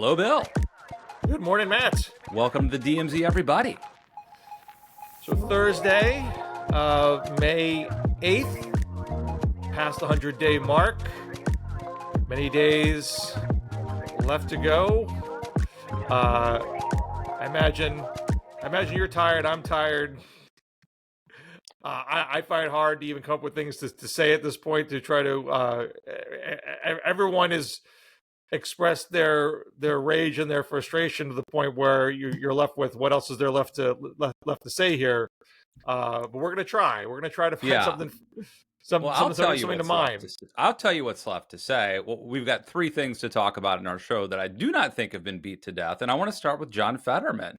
Hello, Bill. Good morning, Matt. Welcome to the DMZ, everybody. So Thursday, May 8th, past the 100-day mark. Many days left to go. I imagine you're tired. I'm tired. I find it hard to even come up with things to say at this point to try to. Everyone has expressed their rage and their frustration to the point where you're left with what else is there left to say here. But we're gonna try. We're gonna try to find something to mind. I'll tell you what's left to say. Well, we've got three things to talk about in our show that I do not think have been beat to death, and I want to start with John Fetterman.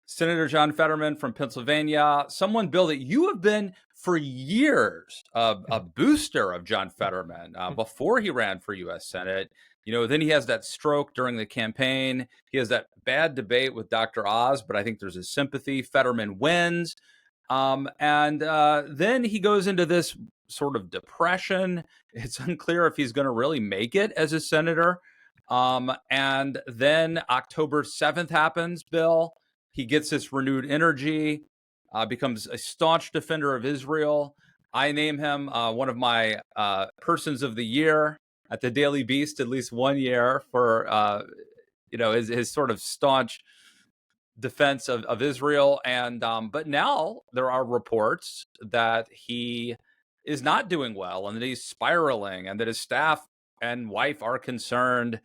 Senator John Fetterman from Pennsylvania, someone, Bill, that you have been for years a booster of John Fetterman before he ran for U.S. Senate. You know, then he has that stroke during the campaign. He has that bad debate with Dr. Oz, but I think there's a sympathy. Fetterman wins. And then he goes into this sort of depression. It's unclear if he's going to really make it as a senator. And then October 7th happens, Bill. He gets this renewed energy, becomes a staunch defender of Israel. I name him one of my persons of the year at the Daily Beast, at least 1 year, for his sort of staunch defense of Israel. And but now there are reports that he is not doing well and that he's spiraling and that his staff and wife are concerned.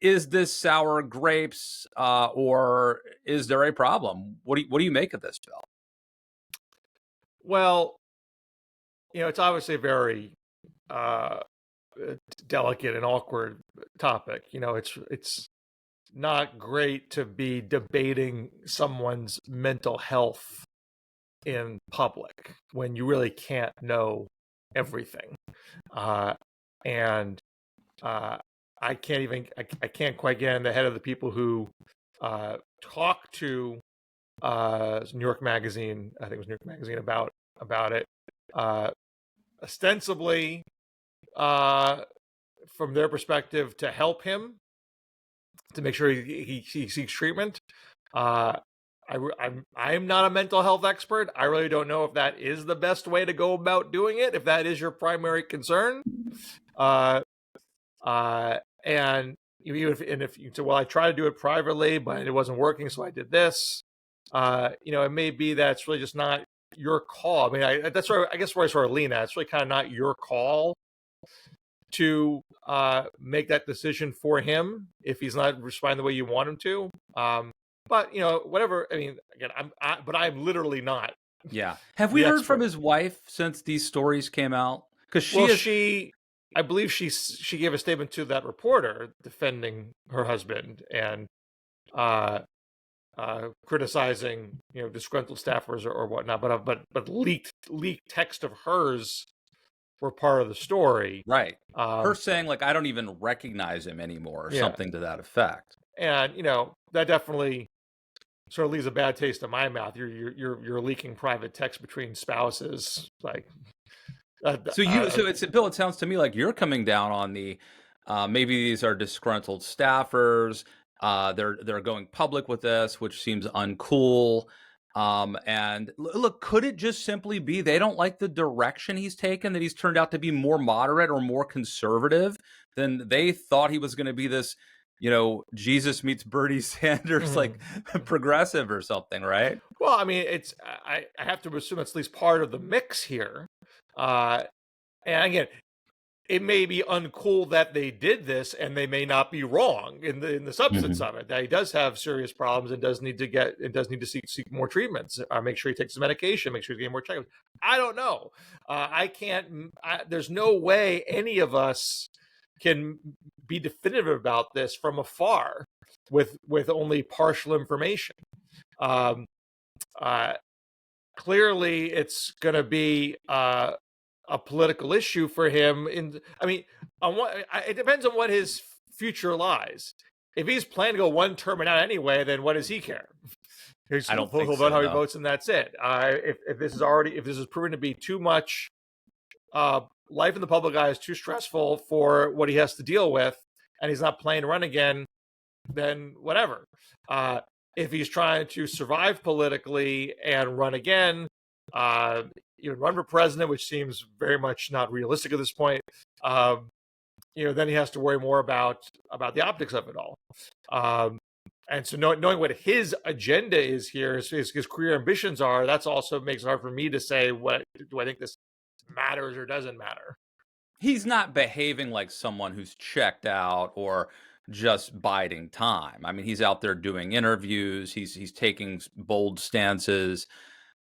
Is this sour grapes or is there a problem? What do you make of this, Bill? Well, it's obviously a very delicate and awkward topic. It's not great to be debating someone's mental health in public when you really can't know everything. I can't quite get in the head of the people who talk to New York Magazine. I think it was New York Magazine about it. Ostensibly, from their perspective, to help him, to make sure he seeks treatment. I'm not a mental health expert. I really don't know if that is the best way to go about doing it, if that is your primary concern. And if you say, well, I tried to do it privately, but it wasn't working, so I did this. It may be that it's really just not your call. I mean, that's where I guess where I sort of lean at. It's really kind of not your call to make that decision for him if he's not responding the way you want him to. But whatever. I mean, again, I'm literally not. Yeah. Have we heard from his wife since these stories came out? Because I believe she gave a statement to that reporter defending her husband and criticizing disgruntled staffers or whatnot. But leaked text of hers were part of the story, right? Her saying like I don't even recognize him anymore, or something to that effect. And that definitely sort of leaves a bad taste in my mouth. You're leaking private text between spouses, like. So it's Bill. It sounds to me like you're coming down on the maybe these are disgruntled staffers. They're going public with this, which seems uncool. And look, could it just simply be they don't like the direction he's taken? That he's turned out to be more moderate or more conservative than they thought he was going to be. This, Jesus meets Bernie Sanders, like progressive or something, right? Well, I mean, I have to assume it's at least part of the mix here. And again, it may be uncool that they did this, and they may not be wrong in the substance of it. That he does have serious problems and does need to seek more treatments. Make sure he takes his medication. Make sure he's getting more checkups. I don't know. There's no way any of us can be definitive about this from afar with only partial information. Clearly, it's going to be a political issue for him. It depends on what his future lies. If he's planning to go one term and out anyway, then what does he care? I don't think he'll vote how he votes, and that's it. If this is proven to be too much, life in the public eye is too stressful for what he has to deal with, and he's not planning to run again, then whatever. If he's trying to survive politically and run again, run for president, which seems very much not realistic at this point, then he has to worry more about the optics of it all. And so knowing what his agenda is here, his career ambitions are, that's also makes it hard for me to say, what do I think this matters or doesn't matter. He's not behaving like someone who's checked out or just biding time. I mean, he's out there doing interviews. He's taking bold stances.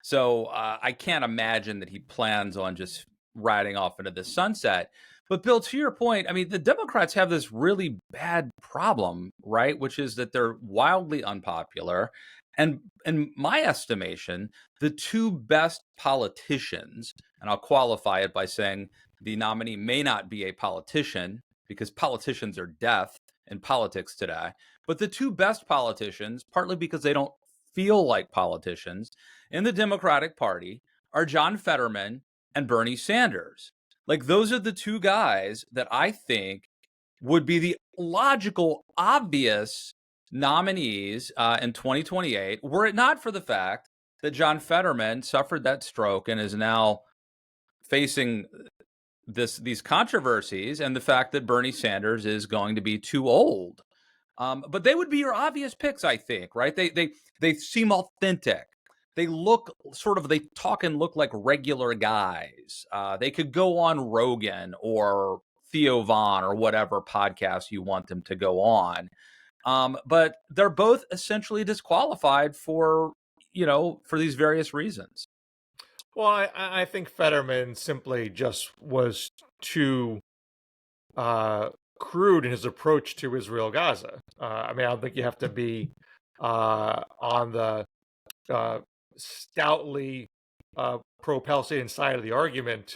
So I can't imagine that he plans on just riding off into the sunset. But Bill, to your point, I mean, the Democrats have this really bad problem, right? Which is that they're wildly unpopular. And in my estimation, the two best politicians, and I'll qualify it by saying the nominee may not be a politician because politicians are death in politics today, but the two best politicians, partly because they don't feel like politicians in the Democratic Party, are John Fetterman and Bernie Sanders. Like, those are the two guys that I think would be the logical, obvious nominees in 2028, were it not for the fact that John Fetterman suffered that stroke and is now facing these controversies, and the fact that Bernie Sanders is going to be too old. But they would be your obvious picks, I think, right? They seem authentic. They talk and look like regular guys. They could go on Rogan or Theo Vaughn or whatever podcast you want them to go on. But they're both essentially disqualified for these various reasons. Well, I think Fetterman simply just was too crude in his approach to Israel Gaza. I mean, I don't think you have to be on the stoutly pro-Palestinian side of the argument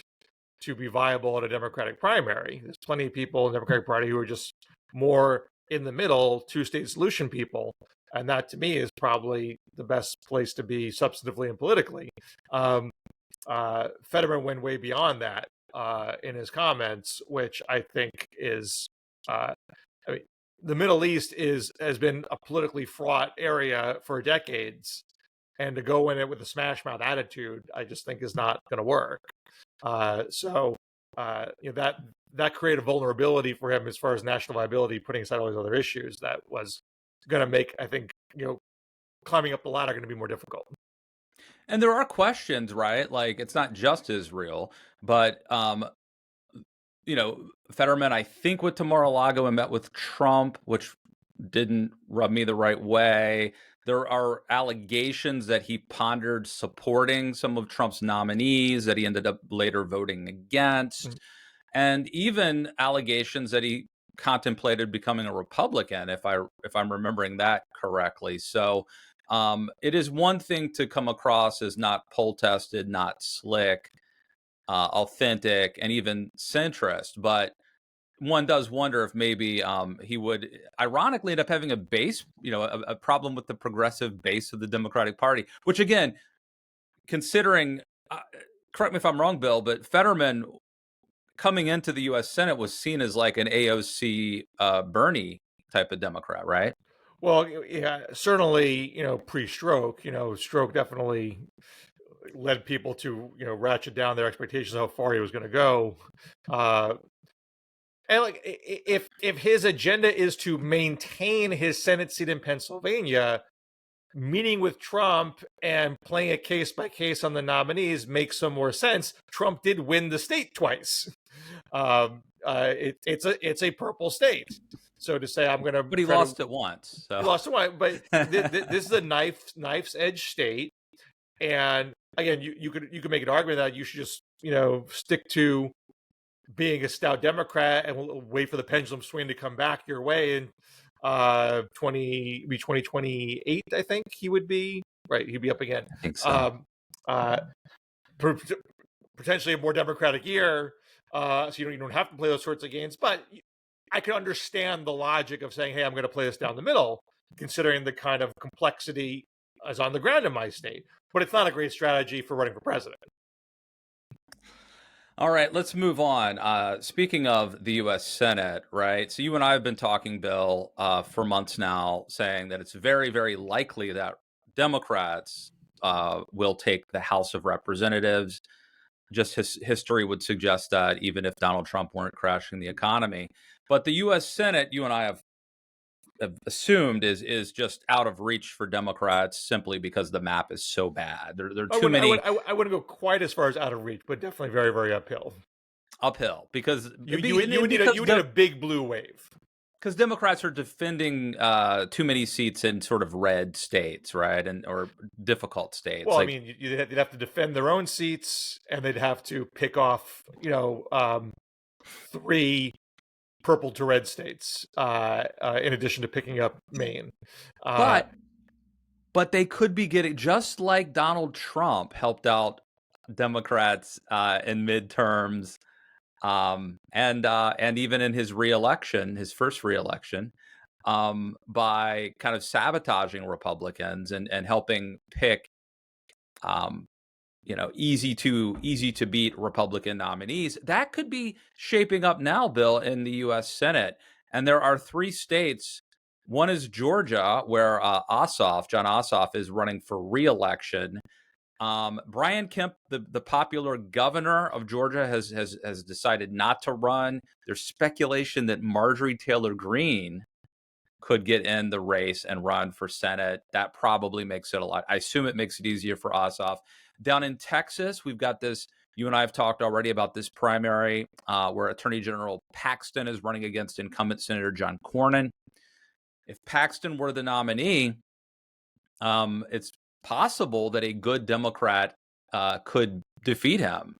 to be viable in a Democratic primary. There's plenty of people in the Democratic Party who are just more in the middle, two-state solution people. And that, to me, is probably the best place to be substantively and politically. Fetterman went way beyond that in his comments, which I think is, the Middle East has been a politically fraught area for decades, and to go in it with a smash mouth attitude, I just think is not going to work. So that created a vulnerability for him as far as national viability, putting aside all these other issues, that was going to make, I think, climbing up the ladder going to be more difficult. And there are questions, right? Like, it's not just Israel, but Fetterman, I think, went to Mar-a-Lago and met with Trump, which didn't rub me the right way. There are allegations that he pondered supporting some of Trump's nominees that he ended up later voting against, and even allegations that he contemplated becoming a Republican, if I'm remembering that correctly. So it is one thing to come across as not poll tested, not slick, authentic, and even centrist, but one does wonder if maybe he would ironically end up having a problem with the progressive base of the Democratic Party, which, again, considering, correct me if I'm wrong, Bill, but Fetterman coming into the U.S. Senate was seen as like an AOC Bernie type of Democrat, right? Well, yeah, certainly, pre-stroke, stroke definitely led people to, ratchet down their expectations of how far he was going to go. And like, if his agenda is to maintain his Senate seat in Pennsylvania, meeting with Trump and playing a case by case on the nominees makes some more sense. Trump did win the state twice. It's a purple state. So to say but he lost it once. So. He lost it once, but this is a knife's edge state, and again, you could make an argument that you should just stick to being a stout Democrat and we'll wait for the pendulum swing to come back your way in 2028. I think he would be right. He'd be up again. I think so. Potentially a more Democratic year, so you don't have to play those sorts of games. But I can understand the logic of saying, "Hey, I'm going to play this down the middle," considering the kind of complexity is on the ground in my state. But it's not a great strategy for running for president. All right, let's move on. Speaking of the U.S. Senate, right? So you and I have been talking, Bill, for months now, saying that it's very, very likely that Democrats will take the House of Representatives. Just history would suggest that, even if Donald Trump weren't crashing the economy. But the U.S. Senate, you and I have assumed, is just out of reach for Democrats simply because the map is so bad. There are I too wouldn't, I many would, I wouldn't go quite as far as out of reach, but definitely very, very uphill. uphill because You would need a big blue wave. because Democrats are defending too many seats in sort of red states, right, and or difficult states. Well, I Like, mean, they'd have to defend their own seats, and they'd have to pick off, three purple to red states, in addition to picking up Maine. Uh, but they could be getting, just like Donald Trump helped out Democrats in midterms, and even in his reelection, his first reelection, by kind of sabotaging Republicans and helping pick um, easy to beat Republican nominees. That could be shaping up now, Bill, in the U.S. Senate. And there are three states. One is Georgia, where John Ossoff, is running for reelection. Brian Kemp, the popular governor of Georgia, has decided not to run. There's speculation that Marjorie Taylor Greene could get in the race and run for Senate. That probably makes it a lot. I assume it makes it easier for Ossoff. Down in Texas, we've got this. You and I have talked already about this primary where Attorney General Paxton is running against incumbent Senator John Cornyn. If Paxton were the nominee, it's possible that a good Democrat could defeat him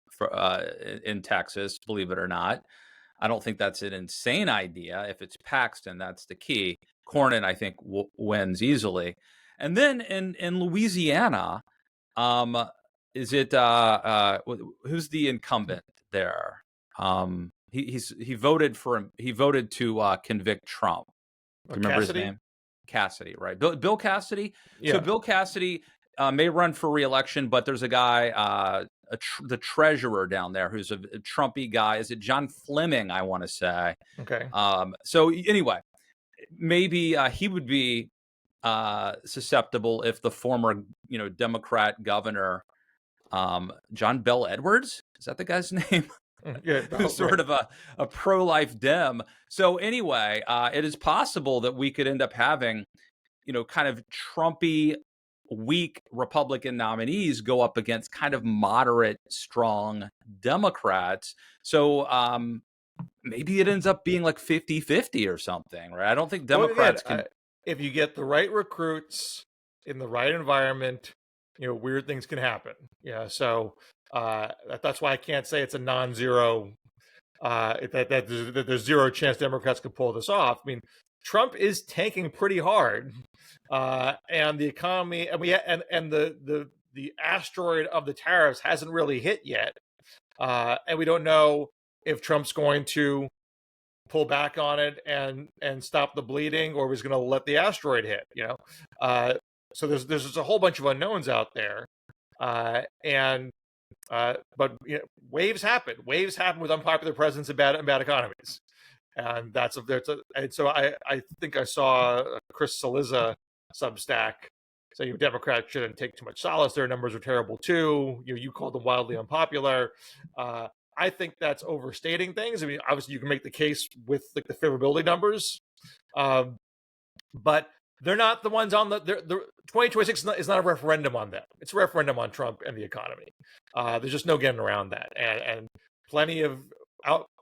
in Texas, believe it or not. I don't think that's an insane idea. If it's Paxton, that's the key. Cornyn, I think, wins easily. And then in Louisiana, is it who's the incumbent there? He voted to convict Trump. Do you remember Cassidy? his name? Cassidy, right? Bill Cassidy. Yeah. So Bill Cassidy may run for re-election, but there's a guy, the treasurer down there, who's a Trumpy guy. Is it John Fleming? I want to say. Okay. So anyway, maybe he would be susceptible if the former, Democrat governor, John Bell Edwards, is that the guy's name? Yeah, Who's sort of a pro-life Dem. So anyway, it is possible that we could end up having, kind of Trumpy, weak Republican nominees go up against kind of moderate, strong Democrats. So maybe it ends up being like 50-50 or something, right? I don't think Democrats can. If you get the right recruits in the right environment, weird things can happen. Yeah. So that's why I can't say it's a non-zero, that there's zero chance Democrats could pull this off. I mean, Trump is tanking pretty hard, and the economy, and the asteroid of the tariffs hasn't really hit yet, and we don't know if Trump's going to pull back on it and stop the bleeding, or he's going to let the asteroid hit. So there's a whole bunch of unknowns out there, but waves happen. Waves happen with unpopular presidents and bad economies. And and so I think I saw Chris Cillizza Substack saying Democrats shouldn't take too much solace. Their numbers are terrible too. You called them wildly unpopular. I think that's overstating things. I mean, obviously you can make the case with the favorability numbers, but they're not the ones on the 2026 is not a referendum on them. It's a referendum on Trump and the economy. There's just no getting around that. And plenty of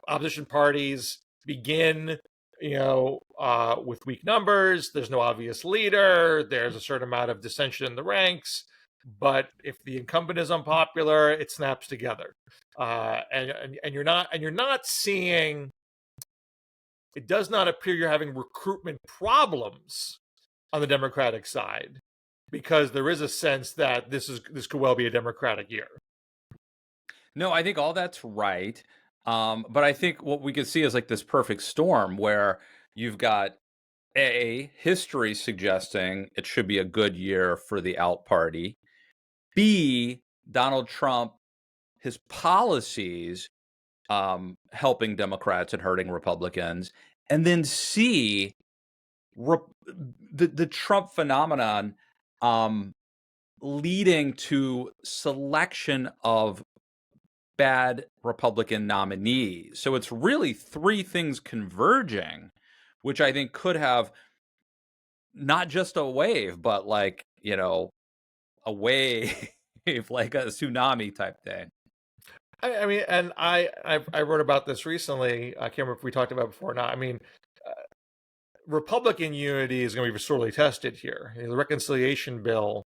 opposition parties begin, with weak numbers. There's no obvious leader. There's a certain amount of dissension in the ranks. But if the incumbent is unpopular, it snaps together. And you're not seeing. It does not appear you're having recruitment problems on the Democratic side, because there is a sense that this could well be a Democratic year. No, I think all that's right. But I think what we could see is like this perfect storm where you've got history suggesting it should be a good year for the out party. B, Donald Trump, his policies helping Democrats and hurting Republicans, and then C, the Trump phenomenon leading to selection of bad Republican nominees. So it's really three things converging, which I think could have not just a wave, but like, a wave, like a tsunami type thing. I mean, and I wrote about this recently. I can't remember if we talked about it before or not. I mean, Republican unity is going to be sorely tested here. The reconciliation bill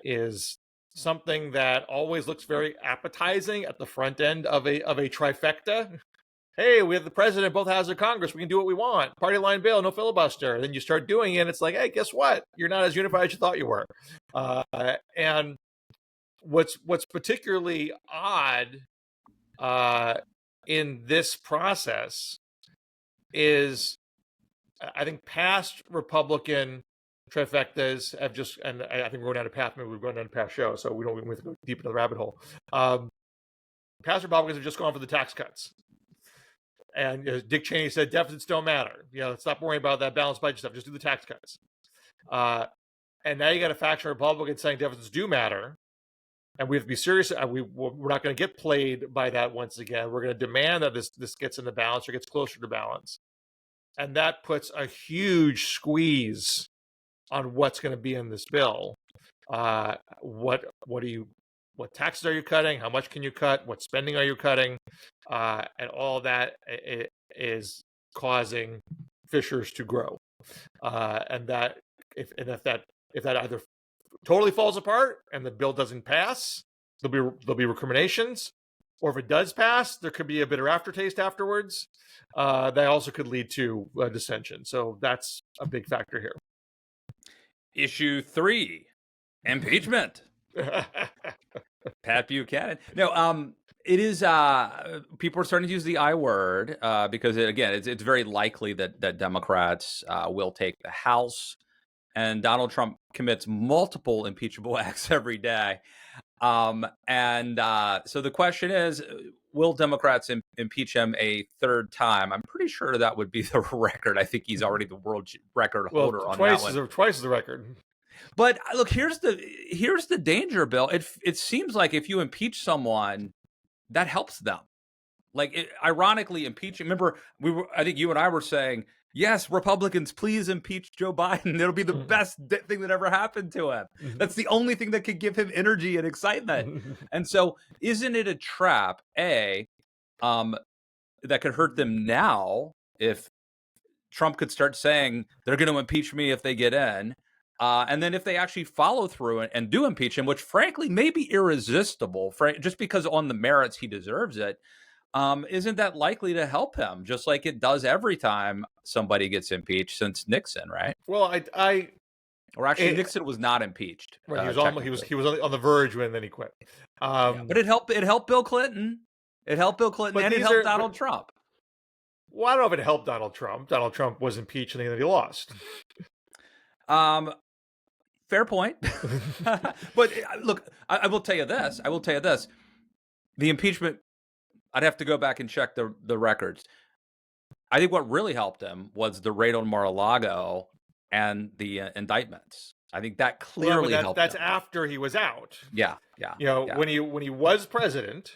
is something that always looks very appetizing at the front end of a trifecta. Hey, we have the president, both houses of Congress. We can do what we want. Party line bill, no filibuster. And then you start doing it, and it's like, hey, guess what? You're not as unified as you thought you were. And what's particularly odd in this process is, I think past Republican trifectas have just, and I think we're going down a path, maybe we're going down a past show, so we don't have to go deep into the rabbit hole. Past Republicans have just gone for the tax cuts. And Dick Cheney said deficits don't matter. Let's stop worrying about that balanced budget stuff. Just do the tax cuts. And now you got a faction of Republicans saying deficits do matter. And we have to be serious. We're not going to get played by that once again. We're going to demand that this gets into balance or gets closer to balance. And that puts a huge squeeze on what's going to be in this bill. What taxes are you cutting? How much can you cut? What spending are you cutting? And all that is causing fissures to grow. And that if that either totally falls apart and the bill doesn't pass, there'll be recriminations. Or if it does pass, there could be a bitter aftertaste afterwards. That also could lead to dissension. So that's a big factor here. Issue 3, impeachment. Pat Buchanan. No, it is. People are starting to use the I word because it's very likely that Democrats will take the House, and Donald Trump commits multiple impeachable acts every day. So the question is, will Democrats impeach him a third time? I'm pretty sure that would be the record. I think he's already the world record holder on that one. Twice the record. But look, here's the danger, Bill. It seems like if you impeach someone, that helps them. Like, ironically, impeaching. Remember, I think you and I were saying, yes, Republicans, please impeach Joe Biden. It'll be the best thing that ever happened to him. That's the only thing that could give him energy and excitement. And so, isn't it a trap? That could hurt them now if Trump could start saying they're going to impeach me if they get in. And then if they actually follow through and do impeach him, which frankly may be irresistible, just because on the merits he deserves it, isn't that likely to help him? Just like it does every time somebody gets impeached since Nixon, right? Well, Nixon was not impeached. Right, he was on the verge when then he quit. But it helped Bill Clinton. It helped Bill Clinton, and it helped Donald Trump. Well, I don't know if it helped Donald Trump. Donald Trump was impeached and then he lost. Fair point. But look, I will tell you this. The impeachment, I'd have to go back and check the records. I think what really helped him was the raid on Mar-a-Lago and the indictments. I think that clearly helped. That's him. After he was out. Yeah. When he was president,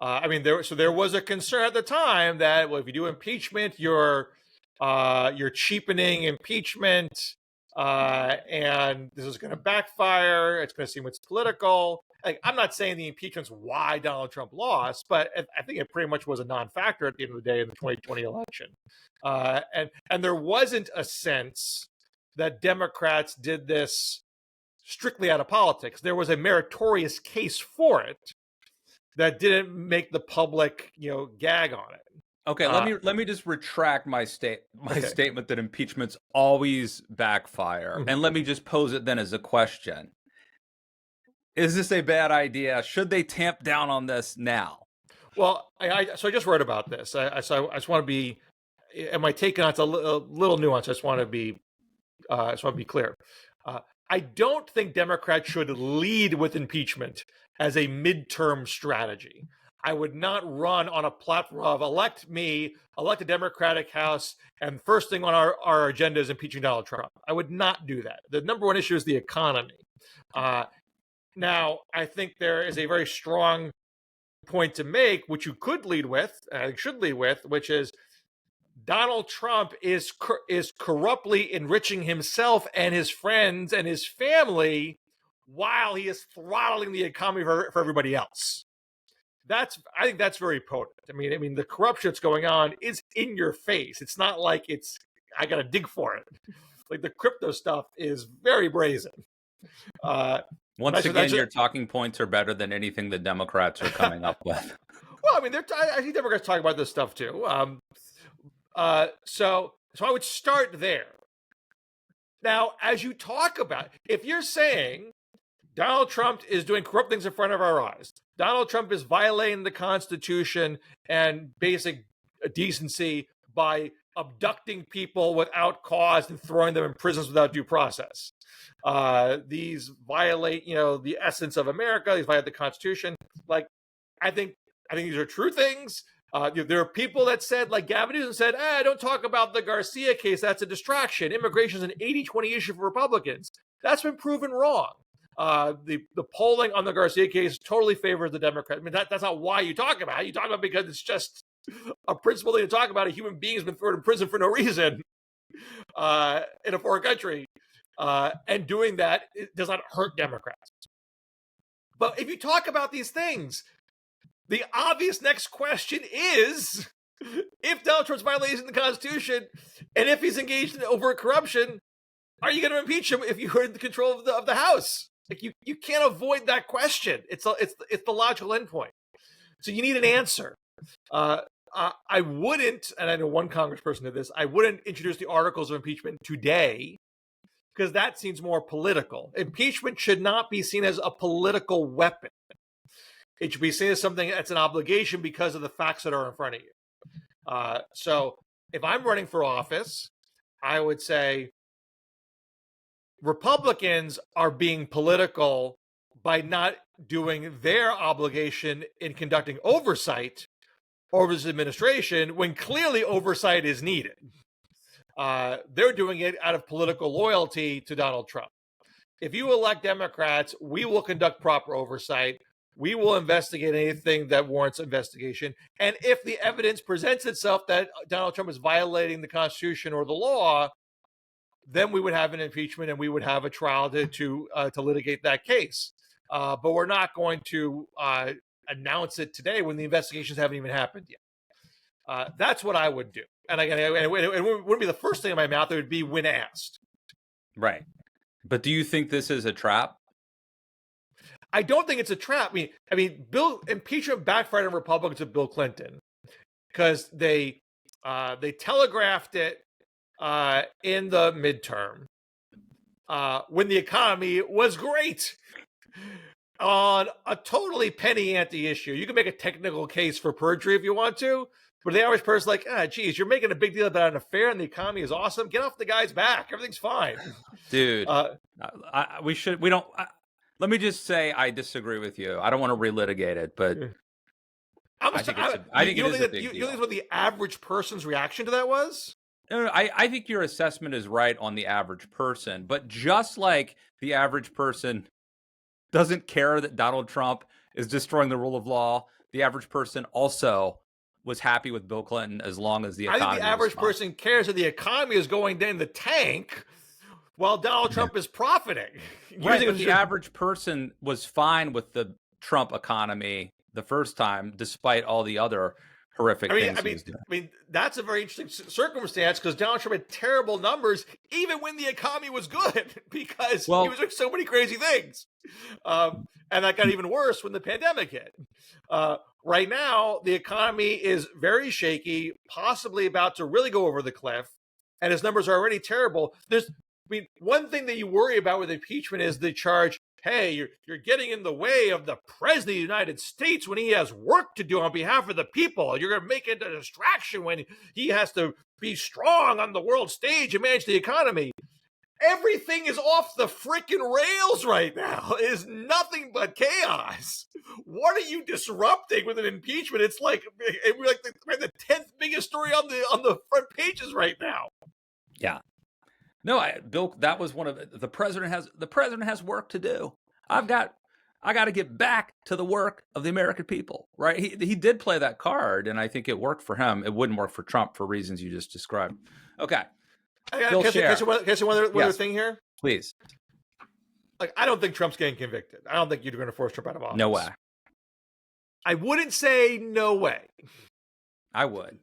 there was a concern at the time that, well, if you do impeachment, you're cheapening impeachment. And this is going to backfire. It's going to seem it's political. I'm not saying the impeachment's why Donald Trump lost, but I think it pretty much was a non-factor at the end of the day in the 2020 election. And there wasn't a sense that Democrats did this strictly out of politics. There was a meritorious case for it that didn't make the public, gag on it. Okay, let me just retract my statement that impeachments always backfire, and let me just pose it then as a question: is this a bad idea? Should they tamp down on this now? Well, I just wrote about this. I just want to be, and my take on it's a little nuanced. I just want to be clear. I don't think Democrats should lead with impeachment as a midterm strategy. I would not run on a platform of elect a Democratic House, and first thing on our agenda is impeaching Donald Trump. I would not do that. The number one issue is the economy. Now, I think there is a very strong point to make, which you could lead with, and should lead with, which is Donald Trump is corruptly enriching himself and his friends and his family while he is throttling the economy for everybody else. I think that's very potent. I mean, the corruption that's going on is in your face. It's not like I got to dig for it. Like the crypto stuff is very brazen. Once again, your talking points are better than anything the Democrats are coming up with. Well, I mean, I think Democrats talk about this stuff too. So I would start there. Now, as you talk about, if you're saying Donald Trump is doing corrupt things in front of our eyes, Donald Trump is violating the Constitution and basic decency by abducting people without cause and throwing them in prisons without due process. These violate, the essence of America. These violate the Constitution. Like, I think these are true things. There are people that said, like Gavin Newsom said, don't talk about the Garcia case. That's a distraction. Immigration is an 80-20 issue for Republicans. That's been proven wrong. The polling on the Garcia case totally favors the Democrat. I mean, that's not why you talk about it. You talk about it because it's just a principle thing to talk about. A human being has been thrown in prison for no reason in a foreign country. And doing that, it does not hurt Democrats. But if you talk about these things, the obvious next question is, if Donald Trump's violating the Constitution and if he's engaged in overt corruption, are you going to impeach him if you are in the control of the House? Like you can't avoid that question. It's the logical endpoint. So you need an answer. I wouldn't, and I know one congressperson did this, I wouldn't introduce the articles of impeachment today because that seems more political. Impeachment should not be seen as a political weapon. It should be seen as something that's an obligation because of the facts that are in front of you. So if I'm running for office, I would say Republicans are being political by not doing their obligation in conducting oversight over this administration when clearly oversight is needed. They're doing it out of political loyalty to Donald Trump. If you elect Democrats, we will conduct proper oversight. We will investigate anything that warrants investigation. And if the evidence presents itself that Donald Trump is violating the Constitution or the law, then we would have an impeachment and we would have a trial to litigate that case. But we're not going to announce it today when the investigations haven't even happened yet. That's what I would do. And again, it wouldn't be the first thing in my mouth. It would be when asked. Right. But do you think this is a trap? I don't think it's a trap. I mean, impeachment backfired on Republicans with Bill Clinton because they telegraphed it in the midterm when the economy was great on a totally penny ante issue. You can make a technical case for perjury if you want to, but the average person's like, geez, you're making a big deal about an affair and the economy is awesome. Get off the guy's back. Everything's fine. Dude, let me just say I disagree with you. I don't want to relitigate it, but I think it is a big deal. You think what the average person's reaction to that was? No, I think your assessment is right on the average person, but just like the average person doesn't care that Donald Trump is destroying the rule of law, the average person also was happy with Bill Clinton as long as the economy I think the average person cares that the economy is going down the tank while Donald Trump is profiting. Right, but the average person was fine with the Trump economy the first time, despite all the other horrific things he's doing. I mean, that's a very interesting circumstance because Donald Trump had terrible numbers even when the economy was good because he was doing so many crazy things. And that got even worse when the pandemic hit. Right now, the economy is very shaky, possibly about to really go over the cliff, and his numbers are already terrible. One thing that you worry about with impeachment is the charge, hey, you're getting in the way of the president of the United States when he has work to do on behalf of the people. You're going to make it a distraction when he has to be strong on the world stage and manage the economy. Everything is off the freaking rails right now. It is nothing but chaos. What are you disrupting with an impeachment? It's like we're like the 10th biggest story on the front pages right now. Yeah. No, Bill, that was one of the president has work to do. I got to get back to the work of the American people, right? He did play that card, and I think it worked for him. It wouldn't work for Trump for reasons you just described. Okay. Bill Scher. Can I say one other thing here? Please. Like, I don't think Trump's getting convicted. I don't think you're going to force Trump out of office. No way. I wouldn't say no way. I would.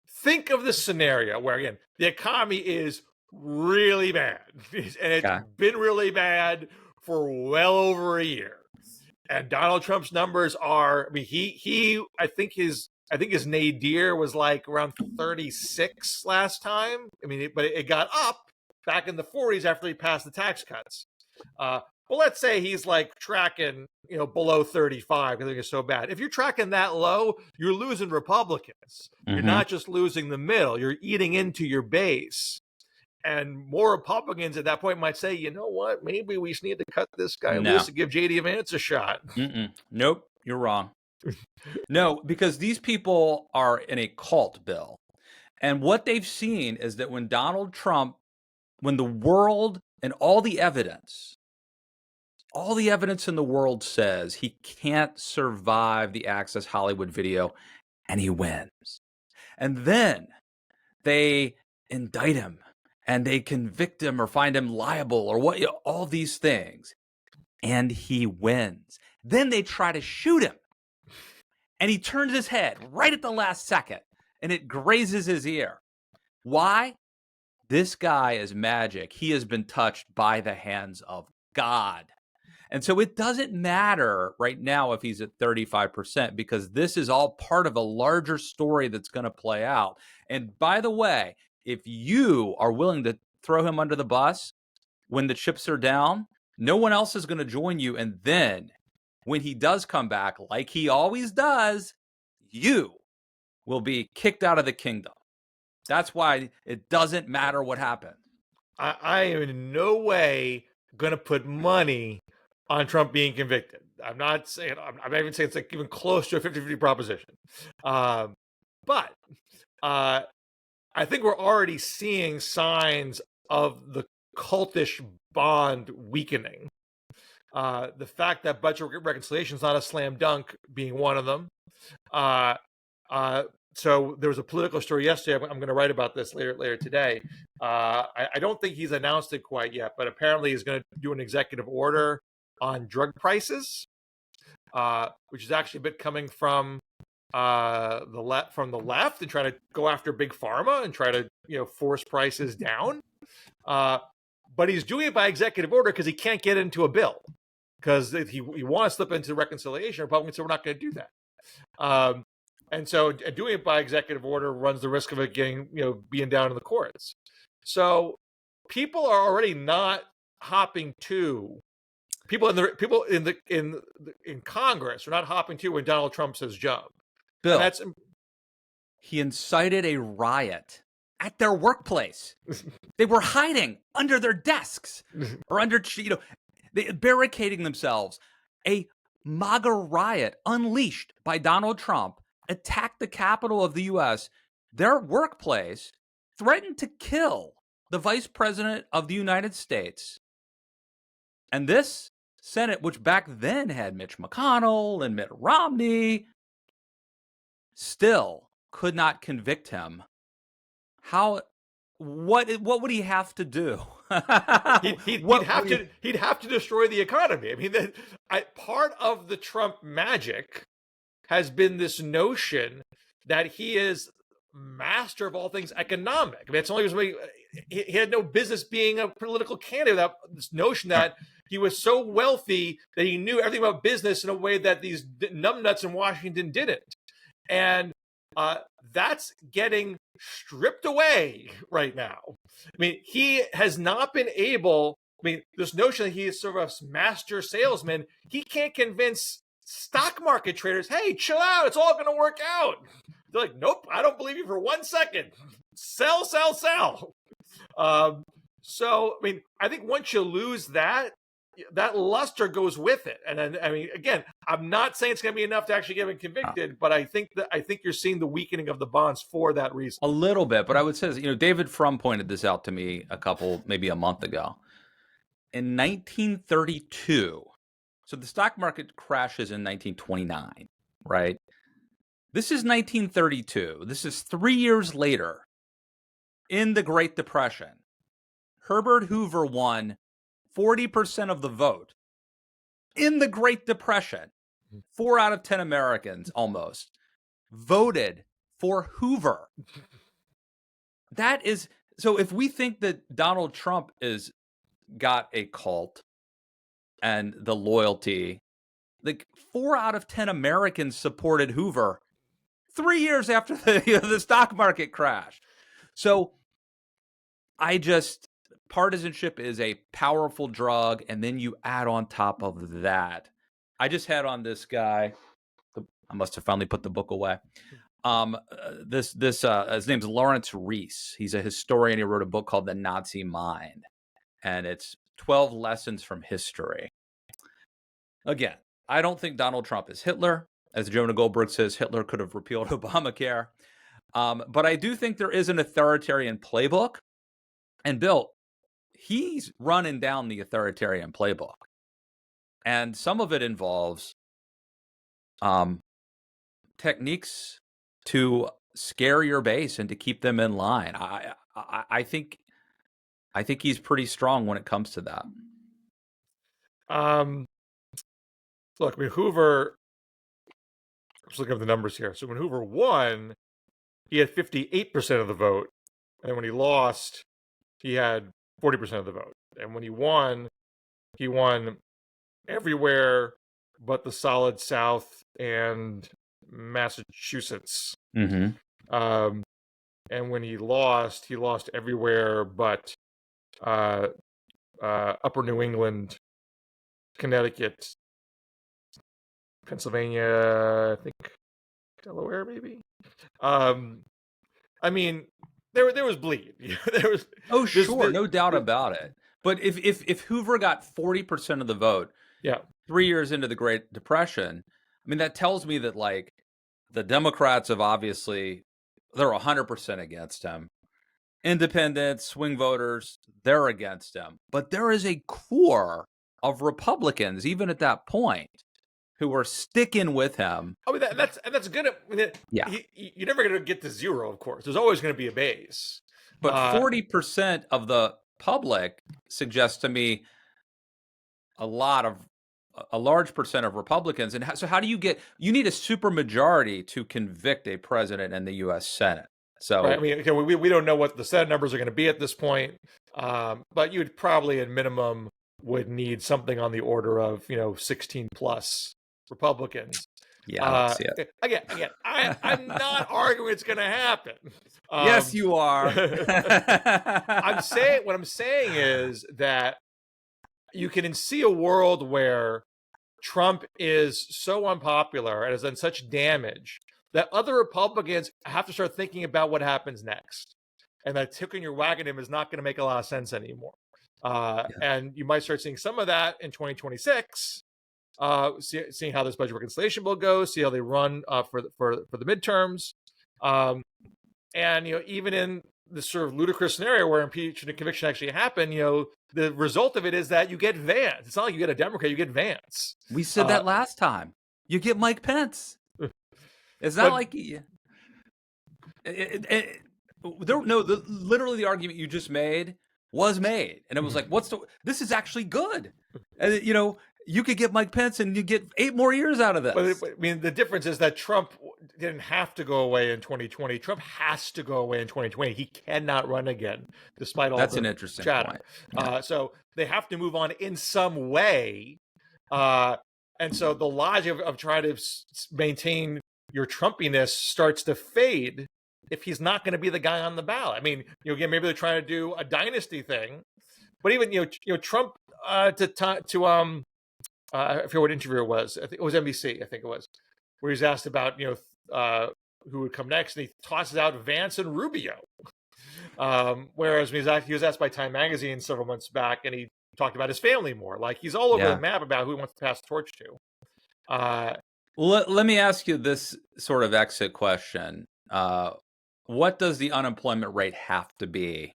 Think of the scenario where, again, the economy is really bad. And it's been really bad for well over a year. And Donald Trump's numbers are, I mean, I think his nadir was like around 36 last time. I mean, but it got up back in the 40s after he passed the tax cuts. Well, let's say he's like tracking, below 35 because it's so bad. If you're tracking that low, you're losing Republicans. You're not just losing the middle. You're eating into your base. And more Republicans at that point might say, you know what, maybe we just need to cut this guy loose and give J.D. Vance a shot. Nope, you're wrong. No, because these people are in a cult, Bill. And what they've seen is that when Donald Trump, when the world and all the evidence in the world says he can't survive the Access Hollywood video, and he wins. And then they indict him and they convict him or find him liable or all these things. And he wins. Then they try to shoot him. And he turns his head right at the last second and it grazes his ear. Why? This guy is magic. He has been touched by the hands of God. And so it doesn't matter right now if he's at 35% because this is all part of a larger story that's going to play out. And by the way, if you are willing to throw him under the bus when the chips are down, no one else is going to join you. And then when he does come back, like he always does, you will be kicked out of the kingdom. That's why it doesn't matter what happens. I am in no way going to put money on Trump being convicted. I'm not even saying it's like even close to a 50-50 proposition. But I think we're already seeing signs of the cultish bond weakening. The fact that budget reconciliation is not a slam dunk being one of them. So there was a political story yesterday. I'm going to write about this later today. I don't think he's announced it quite yet, but apparently he's going to do an executive order on drug prices, which is actually a bit coming from the left and try to go after big pharma and try to force prices down. But he's doing it by executive order because he can't get into a bill because if he wants to slip into reconciliation. Republicans say we're not going to do that. And so doing it by executive order runs the risk of it getting, being down in the courts. So people are already not hopping to people in Congress are not hopping to when Donald Trump says jump. Bill, he incited a riot at their workplace. They were hiding under their desks or under, they barricading themselves. A MAGA riot unleashed by Donald Trump attacked the Capitol of the U.S. Their workplace threatened to kill the Vice President of the United States. And this Senate, which back then had Mitch McConnell and Mitt Romney, still could not convict him. What would he have to do? He'd have to destroy the economy. I mean, part of the Trump magic has been this notion that he is master of all things economic. I mean, it's only reason he had no business being a political candidate without this notion that he was so wealthy that he knew everything about business in a way that these numbnuts in Washington didn't. And that's getting stripped away right now. I mean, he has not been able, this notion that he is sort of a master salesman, he can't convince stock market traders, hey, chill out, it's all going to work out. They're like, nope, I don't believe you for 1 second. Sell, sell, sell. So, I mean, I think once you lose that, that luster goes with it. And then, I mean, again, I'm not saying it's going to be enough to actually get him convicted, but I think you're seeing the weakening of the bonds for that reason. A little bit, but I would say, David Frum pointed this out to me maybe a month ago. In 1932, so the stock market crashes in 1929, right? This is 1932. This is 3 years later in the Great Depression. Herbert Hoover won 40% of the vote in the Great Depression. 4 out of 10 Americans almost voted for Hoover. That is, so if we think that Donald Trump is got a cult and the loyalty, like 4 out of 10 Americans supported Hoover 3 years after the stock market crashed. So partisanship is a powerful drug, and then you add on top of that. I just had on this guy. I must have finally put the book away. His name's Lawrence Rees. He's a historian. He wrote a book called The Nazi Mind, and it's 12 lessons from history. Again, I don't think Donald Trump is Hitler. As Jonah Goldberg says, Hitler could have repealed Obamacare. But I do think there is an authoritarian playbook. And Bill, he's running down the authoritarian playbook. And some of it involves techniques to scare your base and to keep them in line. I think he's pretty strong when it comes to that. Look, I mean, Hoover, I'm just looking at the numbers here. So when Hoover won, he had 58% of the vote. And when he lost, he had 40% of the vote. And when he won everywhere but the solid South and Massachusetts. Mm-hmm. And when he lost everywhere but Upper New England, Connecticut, Pennsylvania, I think Delaware, maybe. I mean, there was bleed. There was no doubt about it. But if Hoover got 40% of the vote, 3 years into the Great Depression, I mean, that tells me that like the Democrats have obviously they're 100% against him. Independents, swing voters, they're against him. But there is a core of Republicans, even at that point, who are sticking with him. I mean, that's good. I mean, you're never going to get to zero, of course. There's always going to be a base. But 40% of the public suggests to me a large percent of Republicans. And so how do you need a supermajority to convict a president in the U.S. Senate. So right, I mean, okay, we don't know what the Senate numbers are going to be at this point, but you'd probably at minimum would need something on the order of 16 plus Republicans. Yeah. Again, I'm not arguing it's going to happen. Yes, you are. What I'm saying is that you can see a world where Trump is so unpopular and has done such damage that other Republicans have to start thinking about what happens next. And that tickling your wagon him is not going to make a lot of sense anymore. And you might start seeing some of that in 2026, seeing how this budget reconciliation bill goes, see how they run for the midterms. And, even in this sort of ludicrous scenario where impeachment and conviction actually happen, the result of it is that you get Vance. It's not like you get a Democrat, you get Vance. We said that last time. You get Mike Pence. It's not literally the argument you just made was made. And it was like, this is actually good. And, you could get Mike Pence and you get 8 more years out of this. But I mean, the difference is that Trump didn't have to go away in 2020. Trump has to go away in 2020. He cannot run again, despite all That's an interesting point. Yeah. So they have to move on in some way. And so the logic of trying to maintain your Trumpiness starts to fade if he's not going to be the guy on the ballot. I mean, again, maybe they're trying to do a dynasty thing, but even Trump I forget what interview it was. I think it was NBC. I think it was where he's asked about who would come next, and he tosses out Vance and Rubio. Whereas when he was asked by Time Magazine several months back, and he talked about his family more. Like, he's all over the map about who he wants to pass the torch to. Well, let me ask you this sort of exit question. What does the unemployment rate have to be?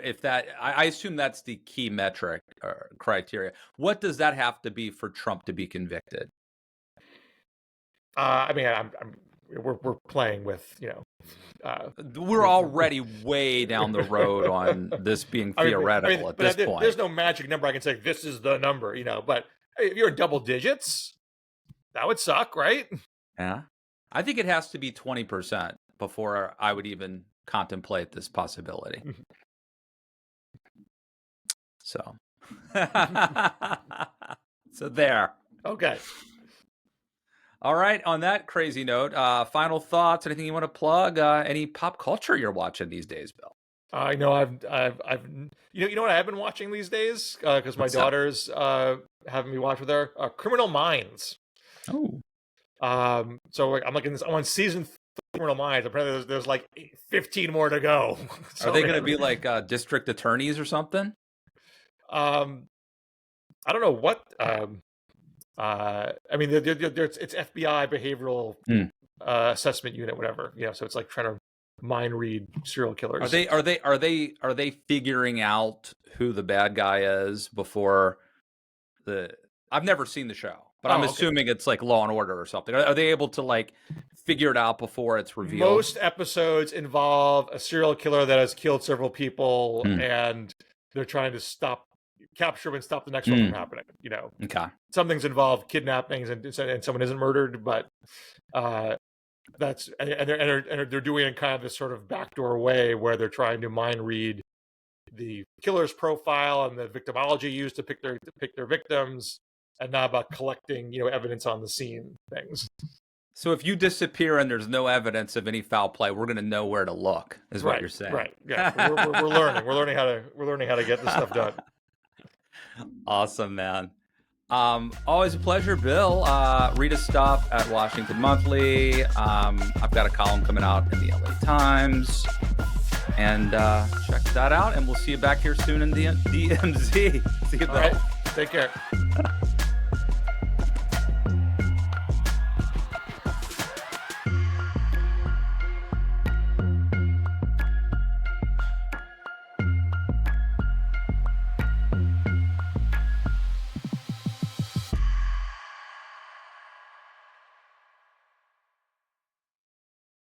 If that, I assume that's the key metric or criteria. What does that have to be for Trump to be convicted? I mean, we're playing with, we're already way down the road on this being theoretical at this point. There's no magic number I can say this is the number, but if you're in double digits, that would suck, right? Yeah. I think it has to be 20% before I would even contemplate this possibility. So, so there. Okay. All right. On that crazy note, final thoughts. Anything you want to plug? Any pop culture you're watching these days, Bill? I know I've you know what I have been watching these days because my daughter's having me watch with her. Criminal Minds. Oh. So I'm on season 3 of Criminal Minds. Apparently there's like 15 more to go. So, are they going to be like district attorneys or something? I don't know what. I mean, it's FBI behavioral assessment unit, whatever. So it's like trying to mind read serial killers. Are they figuring out who the bad guy is before the? I've never seen the show, but I'm assuming it's like Law and Order or something. Are they able to like figure it out before it's revealed? Most episodes involve a serial killer that has killed several people, and they're trying to capture him and stop the next one from happening. Okay. Some things involve kidnappings and someone isn't murdered, but that's and they're doing it in kind of this sort of backdoor way where they're trying to mind read the killer's profile and the victimology used to pick their victims, and not about collecting evidence on the scene things. So if you disappear and there's no evidence of any foul play, we're going to know where to look. Is what you're saying, right? Yeah, we're learning. We're learning how to get this stuff done. Awesome, man. Always a pleasure, Bill. Read his stuff at Washington Monthly. I've got a column coming out in the LA Times. And check that out. And we'll see you back here soon in the DMZ. See you, Bill. All right. Take care.